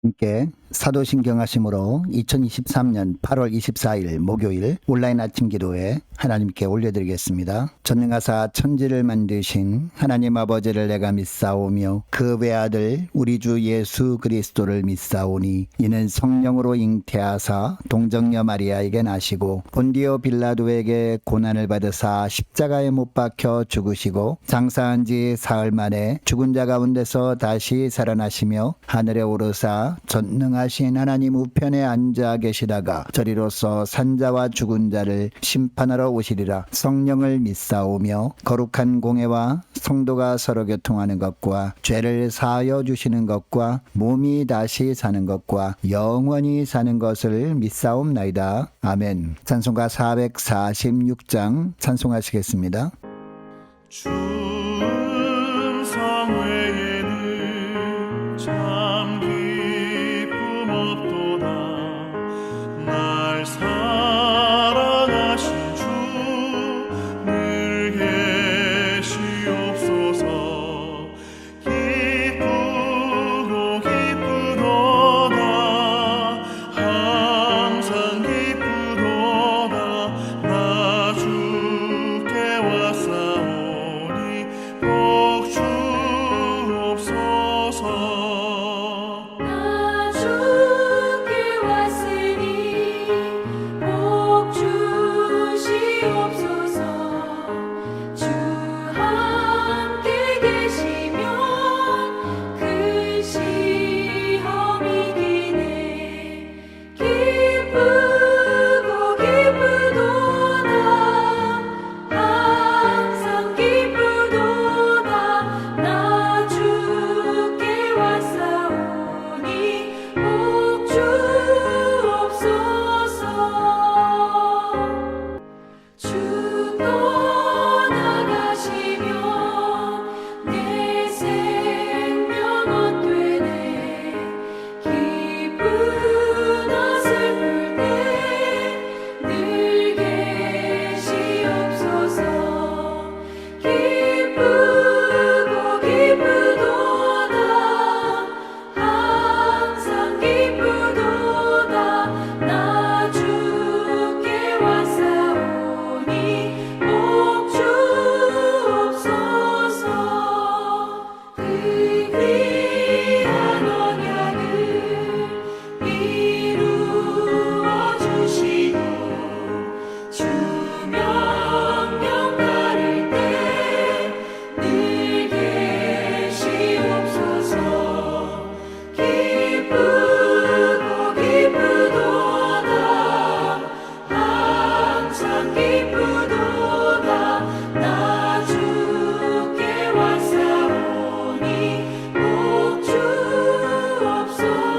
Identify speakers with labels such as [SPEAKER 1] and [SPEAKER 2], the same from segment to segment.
[SPEAKER 1] 함께 사도신경하심으로 2023년 8월 24일 목요일 온라인 아침 기도에 하나님께 올려드리겠습니다. 전능하사 천지를 만드신 하나님 아버지를 내가 믿사오며 그 외아들 우리 주 예수 그리스도를 믿사오니 이는 성령으로 잉태하사 동정녀 마리아에게 나시고 본디오 빌라도에게 고난을 받으사 십자가에 못 박혀 죽으시고 장사한 지 사흘 만에 죽은 자 가운데서 다시 살아나시며 하늘에 오르사 전능하신 하나님 우편에 앉아 계시다가 저리로서 산자와 죽은 자를 심판하러 오시리라. 성령을 믿사오며 거룩한 공회와 성도가 서로 교통하는 것과 죄를 사하여 주시는 것과 몸이 다시 사는 것과 영원히 사는 것을 믿사옵나이다. 아멘. 찬송가 446장 찬송하시겠습니다.
[SPEAKER 2] 충성 외에는 참 기쁨 없도다. 날 사랑하신 주 늘 계시옵소서. 기쁘고 기쁘도다. 항상 기쁘도다. 나 주께 왔사오니 복 주옵소서.
[SPEAKER 3] 나 주께 왔으니 복 주시옵소서. 주 함께 계시면 그 시험이 기네. 기쁘고 기쁘도다. 항상 기쁘도다. 나 주께 왔사오니 복 주옵소서. 주 떠나가시면 내 생명 헛되네. 기쁘나 슬플 때 늘 계시옵소서. 기쁘고 기쁘도다. 항상 기쁘도다. 나 주께 왔사오니 복 주옵소서. 그 귀한 언약을 이루어 주시고 주 명령 따를 때 늘 계시옵소서. 기쁘고 기쁘도다. 항상 기쁘도다. 나 주께 왔사오니 복 주옵소서.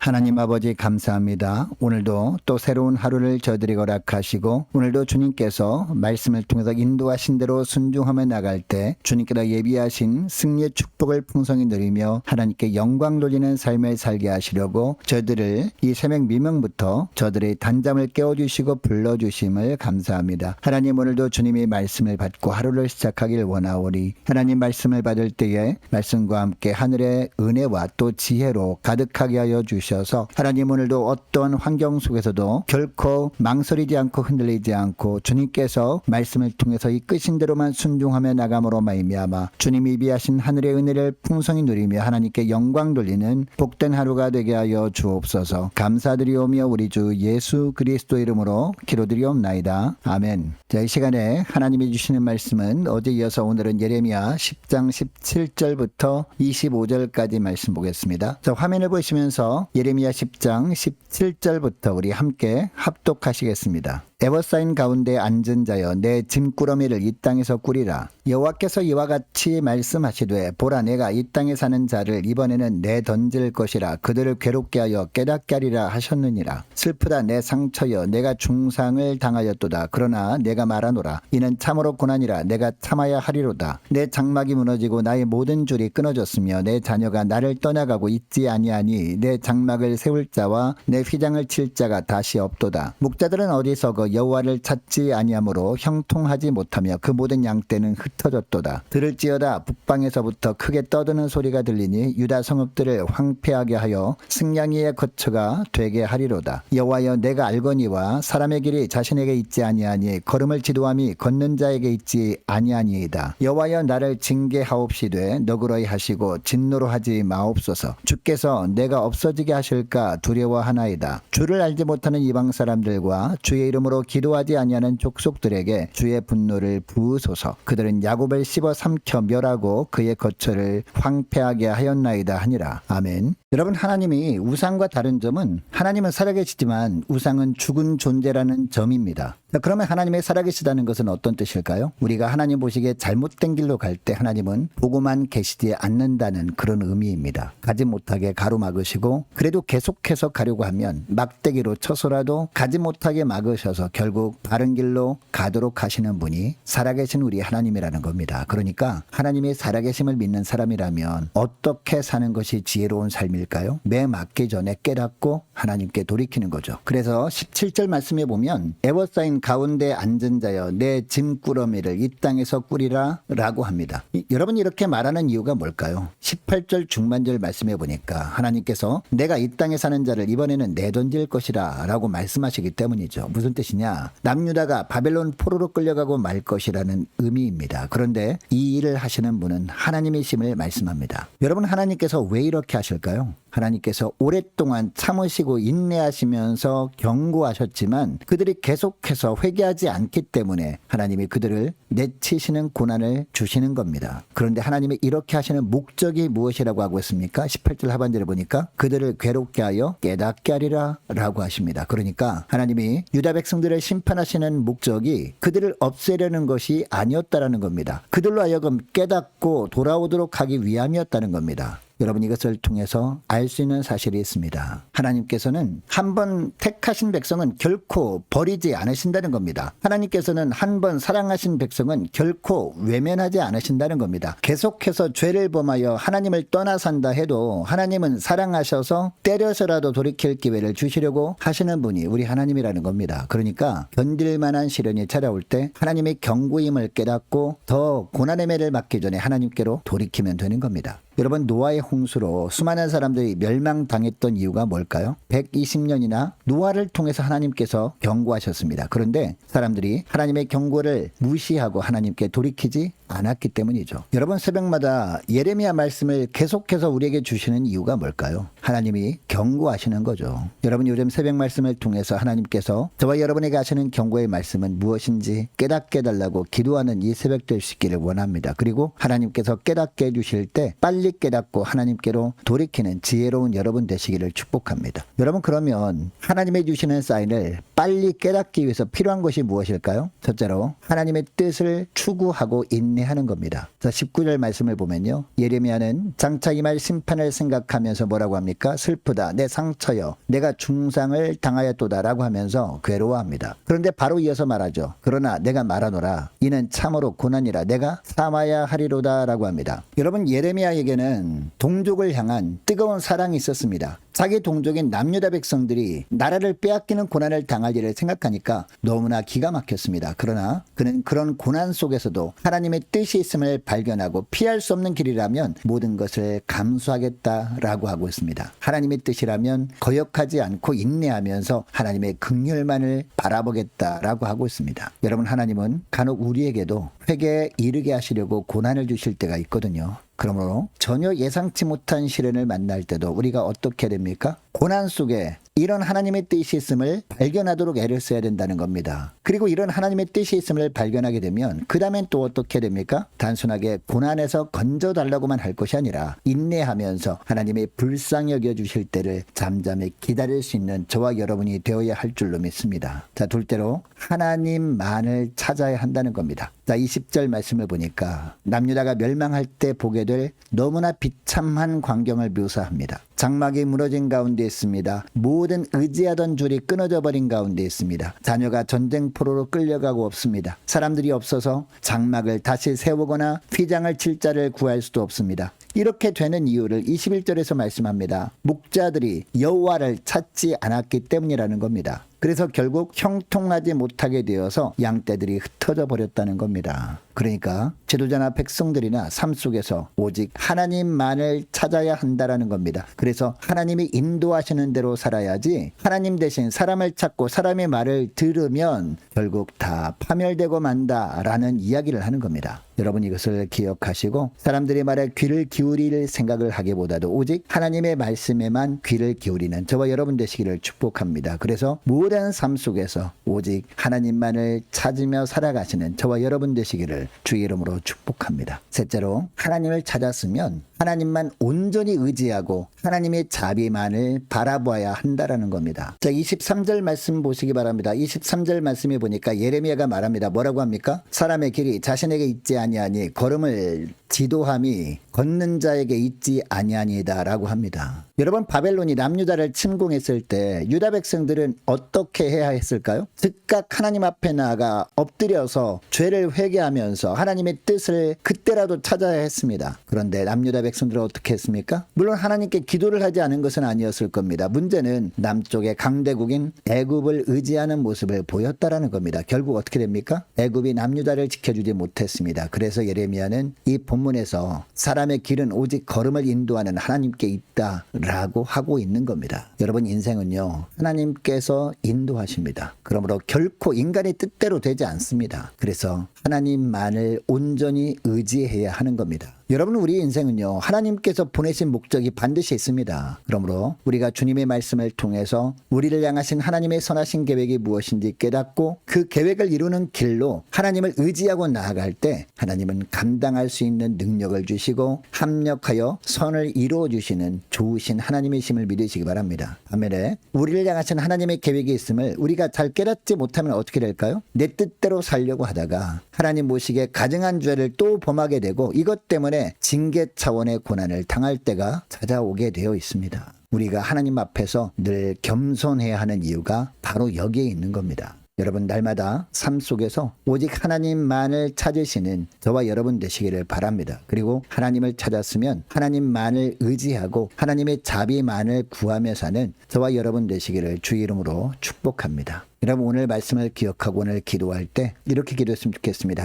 [SPEAKER 1] 하나님 아버지 감사합니다. 오늘도 또 새로운 하루를 저들이 허락하시고 오늘도 주님께서 말씀을 통해서 인도하신 대로 순종하며 나갈 때 주님께서 예비하신 승리의 축복을 풍성히 누리며 하나님께 영광 돌리는 삶을 살게 하시려고 저들을 이 새벽 미명부터 저들의 단잠을 깨워주시고 불러주심을 감사합니다. 하나님 오늘도 주님의 말씀을 받고 하루를 시작하길 원하오니 하나님 말씀을 받을 때에 말씀과 함께 하늘의 은혜와 또 지혜로 가득하게 하여 주셔서 하나님 오늘도 어떠한 환경 속에서도 결코 망설이지 않고 흔들리지 않고 주님께서 말씀을 통해서 이끄신 대로만 순종하며 나감으로 말미암아 주님이 비하신 하늘의 은혜를 풍성히 누리며 하나님께 영광 돌리는 복된 하루가 되게 하여 주옵소서. 감사드리오며 우리 주 예수 그리스도 이름으로 기도드리옵나이다. 아멘. 자, 이 시간에 하나님이 주시는 말씀은 어제 이어서 오늘은 예레미야 10장 17절부터 25절까지 말씀 보겠습니다. 자, 화면을 보시면서 예레미야 10장 17절부터 우리 함께 합독하시겠습니다. 에버사인 가운데 앉은 자여 내 짐꾸러미를 이 땅에서 꾸리라. 여호와께서 이와 같이 말씀하시되 보라 내가 이 땅에 사는 자를 이번에는 내던질 것이라. 그들을 괴롭게 하여 깨닫게 하리라 하셨느니라. 슬프다 내 상처여 내가 중상을 당하였도다. 그러나 내가 말하노라. 이는 참으로 고난이라. 내가 참아야 하리로다. 내 장막이 무너지고 나의 모든 줄이 끊어졌으며 내 자녀가 나를 떠나가고 있지 아니하니 내 장막을 세울 자와 내 휘장을 칠 자가 다시 없도다. 목자들은 어리석어 떼서 여호와를 찾지 아니하므로 형통하지 못하며 그 모든 양떼는 흩어졌도다. 들을지어다 북방에서부터 크게 떠드는 소리가 들리니 유다 성읍들을 황폐하게 하여 승냥이의 거처가 되게 하리로다. 여호와여 내가 알거니와 사람의 길이 자신에게 있지 아니하니 걸음을 지도함이 걷는 자에게 있지 아니하니이다. 여호와여 나를 징계하옵시되 너그러이 하시고 진노로 하지 마옵소서. 주께서 내가 없어지게 하실까 두려워하나이다. 주를 알지 못하는 이방 사람들과 주의 이름으로 기도하지 아니하는 족속들에게 주의 분노를 부으소서. 그들은 야곱을 씹어 삼켜 멸하고 그의 거처를 황폐하게 하였나이다 하니라. 아멘. 여러분, 하나님이 우상과 다른 점은 하나님은 살아계시지만 우상은 죽은 존재라는 점입니다. 그러면 하나님의 살아계시다는 것은 어떤 뜻일까요? 우리가 하나님 보시기에 잘못된 길로 갈 때 하나님은 보고만 계시지 않는다는 그런 의미입니다. 가지 못하게 가로막으시고 그래도 계속해서 가려고 하면 막대기로 쳐서라도 가지 못하게 막으셔서 결국 바른 길로 가도록 하시는 분이 살아계신 우리 하나님이라는 겁니다. 그러니까 하나님이 살아계심을 믿는 사람이라면 어떻게 사는 것이 지혜로운 삶일까요? 매 맞기 전에 깨닫고 하나님께 돌이키는 거죠. 그래서 17절 말씀에 보면 에워싸인 가운데 앉은 자여 내 짐꾸러미를 이 땅에서 꾸리라 라고 합니다. 여러분, 이렇게 말하는 이유가 뭘까요? 18절 중반절 말씀해 보니까 하나님께서 내가 이 땅에 사는 자를 이번에는 내던질 것이라 라고 말씀하시기 때문이죠. 무슨 뜻이냐? 남유다가 바벨론 포로로 끌려가고 말 것이라는 의미입니다. 그런데 이 일을 하시는 분은 하나님이심을 말씀합니다. 여러분, 하나님께서 왜 이렇게 하실까요? 하나님께서 오랫동안 참으시고 인내하시면서 경고하셨지만 그들이 계속해서 회개하지 않기 때문에 하나님이 그들을 내치시는 고난을 주시는 겁니다. 그런데 하나님이 이렇게 하시는 목적이 무엇이라고 하고 있습니까? 18절 하반절에 보니까 그들을 괴롭게 하여 깨닫게 하리라 라고 하십니다. 그러니까 하나님이 유다 백성들을 심판하시는 목적이 그들을 없애려는 것이 아니었다라는 겁니다. 그들로 하여금 깨닫고 돌아오도록 하기 위함이었다는 겁니다. 여러분, 이것을 통해서 알 수 있는 사실이 있습니다. 하나님께서는 한 번 택하신 백성은 결코 버리지 않으신다는 겁니다. 하나님께서는 한 번 사랑하신 백성은 결코 외면하지 않으신다는 겁니다. 계속해서 죄를 범하여 하나님을 떠나 산다 해도 하나님은 사랑하셔서 때려서라도 돌이킬 기회를 주시려고 하시는 분이 우리 하나님이라는 겁니다. 그러니까 견딜 만한 시련이 찾아올 때 하나님의 경고임을 깨닫고 더 고난의 매를 맞기 전에 하나님께로 돌이키면 되는 겁니다. 여러분, 노아의 홍수로 수많은 사람들이 멸망당했던 이유가 뭘까요? 120년이나 노아를 통해서 하나님께서 경고하셨습니다. 그런데 사람들이 하나님의 경고를 무시하고 하나님께 돌이키지 않았기 때문이죠. 여러분, 새벽마다 예레미야 말씀을 계속해서 우리에게 주시는 이유가 뭘까요? 하나님이 경고하시는 거죠. 여러분, 요즘 새벽 말씀을 통해서 하나님께서 저와 여러분에게 하시는 경고의 말씀은 무엇인지 깨닫게 해달라고 기도하는 이 새벽 될 수 있기를 원합니다. 그리고 하나님께서 깨닫게 해주실 때 빨리 깨닫고 하나님께로 돌이키는 지혜로운 여러분 되시기를 축복합니다. 여러분, 그러면 하나님이 주시는 사인을 빨리 깨닫기 위해서 필요한 것이 무엇일까요? 첫째로 하나님의 뜻을 추구하고 인내하는 겁니다. 자, 19절 말씀을 보면요, 예레미야는 장차 임할 심판을 생각하면서 뭐라고 합니까? 슬프다, 내 상처여, 내가 중상을 당하였도다 라고 하면서 괴로워합니다. 그런데 바로 이어서 말하죠. 그러나 내가 말하노라, 이는 참으로 고난이라 내가 삼아야 하리로다 라고 합니다. 여러분, 예레미야에게는 동족을 향한 뜨거운 사랑이 있었습니다. 자기 동족인 남유다 백성들이 나라를 빼앗기는 고난을 당할 일을 생각하니까 너무나 기가 막혔습니다. 그러나 그는 그런 고난 속에서도 하나님의 뜻이 있음을 발견하고 피할 수 없는 길이라면 모든 것을 감수하겠다라고 하고 있습니다. 하나님의 뜻이라면 거역하지 않고 인내하면서 하나님의 긍휼만을 바라보겠다라고 하고 있습니다. 여러분, 하나님은 간혹 우리에게도 회개에 이르게 하시려고 고난을 주실 때가 있거든요. 그러므로 전혀 예상치 못한 시련을 만날 때도 우리가 어떻게 됩니까? 고난 속에 이런 하나님의 뜻이 있음을 발견하도록 애를 써야 된다는 겁니다. 그리고 이런 하나님의 뜻이 있음을 발견하게 되면 그 다음엔 또 어떻게 됩니까? 단순하게 고난에서 건져달라고만 할 것이 아니라 인내하면서 하나님의 불쌍히 여겨주실 때를 잠잠히 기다릴 수 있는 저와 여러분이 되어야 할 줄로 믿습니다. 자, 둘째로 하나님만을 찾아야 한다는 겁니다. 자, 20절 말씀을 보니까 남유다가 멸망할 때 보게 될 너무나 비참한 광경을 묘사합니다. 장막이 무너진 가운데 있습니다. 모든 의지하던 줄이 끊어져 버린 가운데 있습니다. 자녀가 전쟁포로로 끌려가고 없습니다. 사람들이 없어서 장막을 다시 세우거나 휘장을 칠 자를 구할 수도 없습니다. 이렇게 되는 이유를 21절에서 말씀합니다. 목자들이 여호와를 찾지 않았기 때문이라는 겁니다. 그래서 결국 형통하지 못하게 되어서 양떼들이 흩어져 버렸다는 겁니다. 그러니까 지도자나 백성들이나 삶 속에서 오직 하나님만을 찾아야 한다라는 겁니다. 그래서 하나님이 인도하시는 대로 살아야지, 하나님 대신 사람을 찾고 사람의 말을 들으면 결국 다 파멸되고 만다라는 이야기를 하는 겁니다. 여러분 이것을 기억하시고 사람들의 말에 귀를 기울일 생각을 하기보다도 오직 하나님의 말씀에만 귀를 기울이는 저와 여러분 되시기를 축복합니다. 그래서 모든 삶 속에서 오직 하나님만을 찾으며 살아가시는 저와 여러분 되시기를 주의 이름으로 축복합니다. 셋째로, 하나님을 찾았으면 하나님만 온전히 의지하고 하나님의 자비만을 바라보아야 한다라는 겁니다. 자, 23절 말씀 보시기 바랍니다. 23절 말씀에 보니까 예레미야가 말합니다. 뭐라고 합니까? 사람의 길이 자신에게 있지 아니하니 걸음을 지도함이 걷는 자에게 있지 아니하니이다 라고 합니다. 여러분, 바벨론이 남유다를 침공했을 때 유다 백성들은 어떻게 해야 했을까요? 즉각 하나님 앞에 나아가 엎드려서 죄를 회개하면서 하나님의 뜻을 그때라도 찾아야 했습니다. 그런데 남유다 백성들은 어떻게 했습니까? 물론 하나님께 기도를 하지 않은 것은 아니었을 겁니다. 문제는 남쪽의 강대국인 애굽을 의지하는 모습을 보였다라는 겁니다. 결국 어떻게 됩니까? 애굽이 남유다를 지켜주지 못했습니다. 그래서 예레미야는 이 본문에서 사람의 길은 오직 걸음을 인도하는 하나님께 있다라고 하고 있는 겁니다. 여러분, 인생은요, 하나님께서 인도하십니다. 그러므로 결코 인간의 뜻대로 되지 않습니다. 그래서 하나님만을 온전히 의지해야 하는 겁니다. 여러분, 우리 인생은요, 하나님께서 보내신 목적이 반드시 있습니다. 그러므로 우리가 주님의 말씀을 통해서 우리를 향하신 하나님의 선하신 계획이 무엇인지 깨닫고 그 계획을 이루는 길로 하나님을 의지하고 나아갈 때 하나님은 감당할 수 있는 능력을 주시고 합력하여 선을 이루어 주시는 좋으신 하나님이심을 믿으시기 바랍니다. 반면에 우리를 향하신 하나님의 계획이 있음을 우리가 잘 깨닫지 못하면 어떻게 될까요? 내 뜻대로 살려고 하다가 하나님 모시기에 가증한 죄를 또 범하게 되고 이것 때문에 징계 차원의 고난을 당할 때가 찾아오게 되어 있습니다. 우리가 하나님 앞에서 늘 겸손해야 하는 이유가 바로 여기에 있는 겁니다. 여러분, 날마다 삶 속에서 오직 하나님만을 찾으시는 저와 여러분 되시기를 바랍니다. 그리고 하나님을 찾았으면 하나님만을 의지하고 하나님의 자비만을 구하며 사는 저와 여러분 되시기를 주의 이름으로 축복합니다. 여러분, 오늘 말씀을 기억하고 오늘 기도할 때 이렇게 기도했으면 좋겠습니다.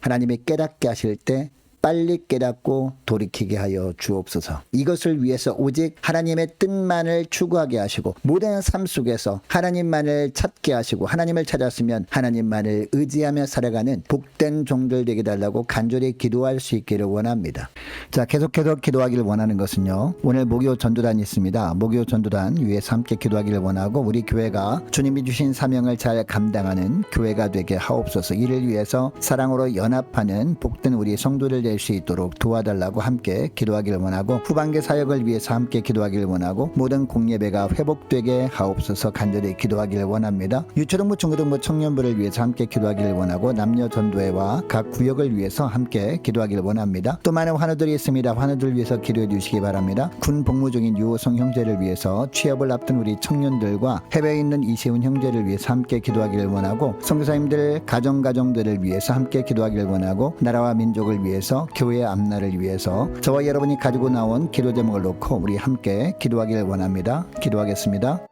[SPEAKER 1] 하나님이 깨닫게 하실 때 빨리 깨닫고 돌이키게 하여 주옵소서. 이것을 위해서 오직 하나님의 뜻만을 추구하게 하시고 모든 삶 속에서 하나님만을 찾게 하시고 하나님을 찾았으면 하나님만을 의지하며 살아가는 복된 종들 되게 달라고 간절히 기도할 수 있기를 원합니다. 자, 계속해서 기도하기를 원하는 것은요, 오늘 목요 전도단이 있습니다. 목요 전도단 위에서 함께 기도하기를 원하고 우리 교회가 주님이 주신 사명을 잘 감당하는 교회가 되게 하옵소서. 이를 위해서 사랑으로 연합하는 복된 우리 성도들 될 수 있도록 도와달라고 함께 기도하기를 원하고 후반기 사역을 위해서 함께 기도하기를 원하고 모든 공예배가 회복되게 하옵소서 간절히 기도하기를 원합니다. 유초등부 중고등부 청년부를 위해서 함께 기도하기를 원하고 남녀 전도회와 각 구역을 위해서 함께 기도하기를 원합니다. 또 많은 환우들이 있습니다. 환우들 위해서 기도해 주시기 바랍니다. 군 복무 중인 유호성 형제를 위해서 취업을 앞둔 우리 청년들과 해외에 있는 이시훈 형제를 위해서 함께 기도하기를 원하고 선교사님들 가정들을 위해서 함께 기도하기를 원하고 나라와 민족을 위해서 교회의 앞날을 위해서 저와 여러분이 가지고 나온 기도 제목을 놓고 우리 함께 기도하기를 원합니다. 기도하겠습니다.